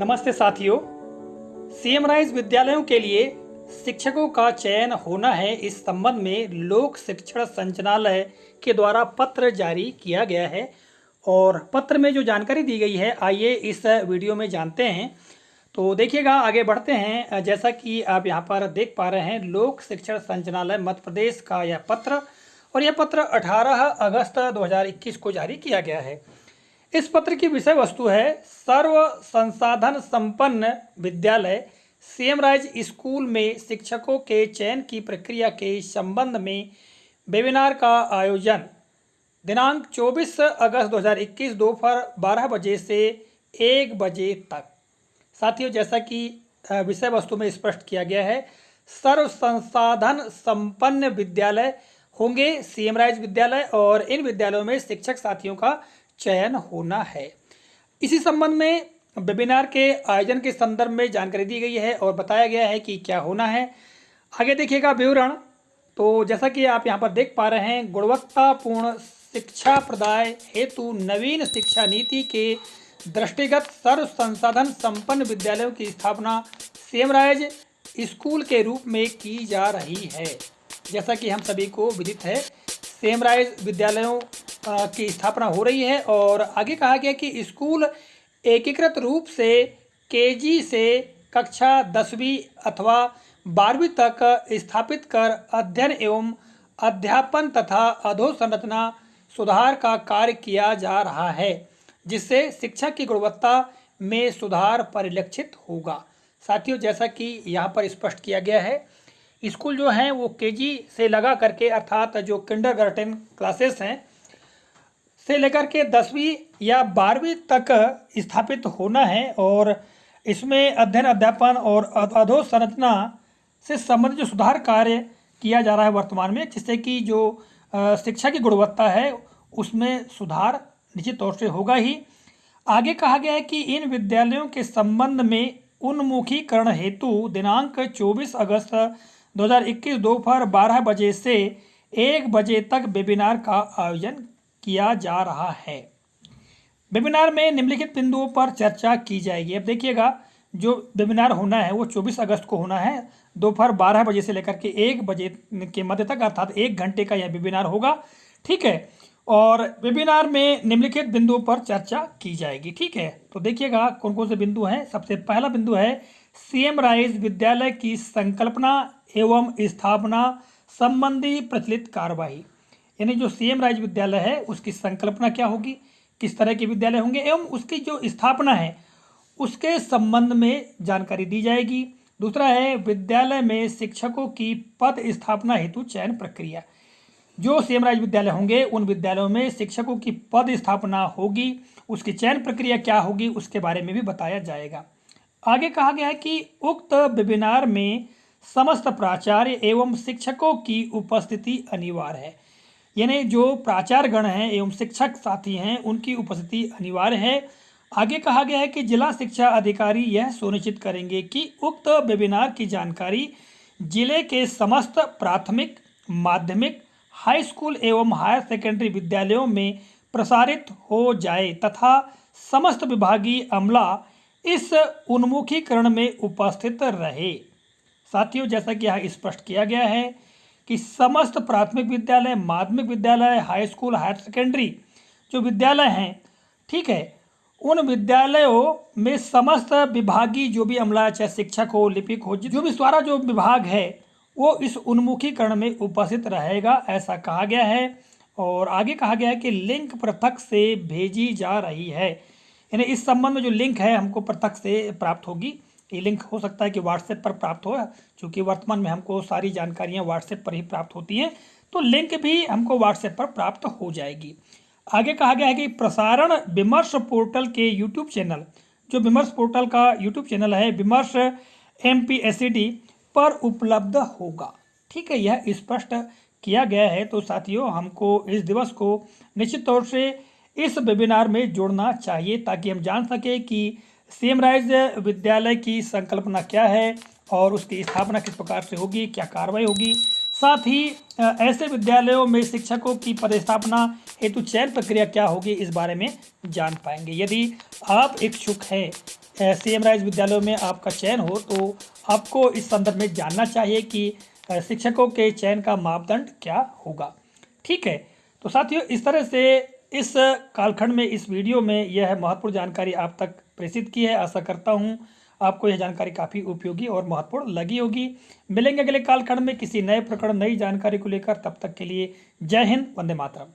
नमस्ते साथियों। CM rise विद्यालयों के लिए शिक्षकों का चयन होना है, इस संबंध में लोक शिक्षण संचालनालय के द्वारा पत्र जारी किया गया है और पत्र में जो जानकारी दी गई है आइए इस वीडियो में जानते हैं। तो देखिएगा, आगे बढ़ते हैं। जैसा कि आप यहाँ पर देख पा रहे हैं, लोक शिक्षण संचालनालय मध्य प्रदेश का यह पत्र और यह पत्र 18 अगस्त 2021 को जारी किया गया है। इस पत्र की विषय वस्तु है सर्व संसाधन संपन्न विद्यालय सीएम राइज स्कूल में शिक्षकों के चयन की प्रक्रिया के संबंध में वेबिनार का आयोजन दिनांक 24 अगस्त 2021 दोपहर 12 बजे से 1 बजे तक। साथियों, जैसा कि विषय वस्तु में स्पष्ट किया गया है, सर्व संसाधन संपन्न विद्यालय होंगे सीएम राइज विद्यालय और इन विद्यालयों में शिक्षक साथियों का चयन होना है। इसी संबंध में वेबिनार के आयोजन के संदर्भ में जानकारी दी गई है और बताया गया है कि क्या होना है। आगे देखिएगा विवरण। तो जैसा कि आप यहाँ पर देख पा रहे हैं, गुणवत्तापूर्ण शिक्षा प्रदाय हेतु नवीन शिक्षा नीति के दृष्टिगत सर्व संसाधन संपन्न विद्यालयों की स्थापना सीएम राइज स्कूल के रूप में की जा रही है। जैसा कि हम सभी को विदित है, सीएम राइज विद्यालयों की स्थापना हो रही है और आगे कहा गया कि स्कूल एकीकृत रूप से केजी से कक्षा 10वीं अथवा 12वीं तक स्थापित कर अध्ययन एवं अध्यापन तथा अधोसंरचना सुधार का कार्य किया जा रहा है, जिससे शिक्षा की गुणवत्ता में सुधार परिलक्षित होगा। साथियों, जैसा कि यहाँ पर स्पष्ट किया गया है, स्कूल जो हैं वो केजी से लगा करके अर्थात जो किंडरगार्टन क्लासेस हैं से लेकर के 10वीं या 12वीं तक स्थापित होना है और इसमें अध्ययन अध्यापन और अधोसंरचना से संबंधित जो सुधार कार्य किया जा रहा है वर्तमान में, जिससे कि जो शिक्षा की गुणवत्ता है उसमें सुधार निश्चित तौर से होगा ही। आगे कहा गया है कि इन विद्यालयों के संबंध में उन्मुखीकरण हेतु दिनांक 24 अगस्त 2021 दोपहर 12 बजे से 1 बजे तक वेबिनार का आयोजन किया जा रहा है। वेबिनार में निम्नलिखित बिंदुओं पर चर्चा की जाएगी। अब देखिएगा, जो वेबिनार होना है वो 24 अगस्त को होना है, दोपहर 12 बजे से लेकर के 1 बजे के मध्य तक, अर्थात 1 घंटे का यह वेबिनार होगा। ठीक है, और वेबिनार में निम्नलिखित बिंदुओं पर चर्चा की जाएगी। ठीक है, तो देखिएगा कौन कौन से बिंदु हैं। सबसे पहला बिंदु है सीएम राइज विद्यालय की संकल्पना एवं स्थापना संबंधी प्रचलित कार्यवाही, यानी जो सीएम राइज विद्यालय है उसकी संकल्पना क्या होगी, किस तरह के विद्यालय होंगे एवं उसकी जो स्थापना है उसके संबंध में जानकारी दी जाएगी। दूसरा है विद्यालय में शिक्षकों की पद स्थापना हेतु चयन प्रक्रिया। जो सीएम राइज विद्यालय होंगे उन विद्यालयों में शिक्षकों की पद स्थापना होगी, उसकी चयन प्रक्रिया क्या होगी उसके बारे में भी बताया जाएगा। आगे कहा गया है कि उक्त वेबिनार में समस्त प्राचार्य एवं शिक्षकों की उपस्थिति अनिवार्य है, यानी जो प्राचार्यगण हैं एवं शिक्षक साथी हैं उनकी उपस्थिति अनिवार्य है। आगे कहा गया है कि जिला शिक्षा अधिकारी यह सुनिश्चित करेंगे कि उक्त वेबिनार की जानकारी जिले के समस्त प्राथमिक, माध्यमिक, हाई स्कूल एवं हायर सेकेंडरी विद्यालयों में प्रसारित हो जाए तथा समस्त विभागीय अमला इस उन्मुखीकरण में उपस्थित रहे। साथियों, जैसा कि यहाँ स्पष्ट किया गया है कि समस्त प्राथमिक विद्यालय, माध्यमिक विद्यालय, हाई स्कूल, हायर सेकेंडरी जो विद्यालय हैं, ठीक है, उन विद्यालयों में समस्त विभागीय जो भी अमला, चाहे शिक्षक हो, लिपिक हो, जो भी सारा जो विभाग है वो इस उन्मुखीकरण में उपस्थित रहेगा, ऐसा कहा गया है। और आगे कहा गया है कि लिंक पृथक से भेजी जा रही है, यानी इस संबंध में जो लिंक है हमको पृथक से प्राप्त होगी। ये लिंक हो सकता है कि व्हाट्सएप पर प्राप्त हो, क्योंकि वर्तमान में हमको सारी जानकारियां व्हाट्सएप पर ही प्राप्त होती हैं, तो लिंक भी हमको व्हाट्सएप पर प्राप्त हो जाएगी। आगे कहा गया है कि प्रसारण विमर्श पोर्टल के यूट्यूब चैनल, जो विमर्श पोर्टल का यूट्यूब चैनल है विमर्श MPSCD पर उपलब्ध होगा। ठीक है, यह स्पष्ट किया गया है। तो साथियों, हमको इस दिवस को निश्चित तौर से इस वेबिनार में जोड़ना चाहिए ताकि हम जान सकें कि सीएम राइज विद्यालय की संकल्पना क्या है और उसकी स्थापना किस प्रकार से होगी, क्या कार्रवाई होगी। साथ ही ऐसे विद्यालयों में शिक्षकों की पदस्थापना हेतु चयन प्रक्रिया क्या होगी, इस बारे में जान पाएंगे। यदि आप इच्छुक हैं सीएम राइज विद्यालयों में आपका चयन हो तो आपको इस संदर्भ में जानना चाहिए कि शिक्षकों के चयन का मापदंड क्या होगा। ठीक है, तो साथियों इस तरह से इस कालखंड में इस वीडियो में यह महत्वपूर्ण जानकारी आप तक प्रेषित की है। आशा करता हूँ आपको यह जानकारी काफ़ी उपयोगी और महत्वपूर्ण लगी होगी। मिलेंगे अगले कालखंड में किसी नए प्रकरण नई जानकारी को लेकर, तब तक के लिए जय हिंद, वंदे मातरम।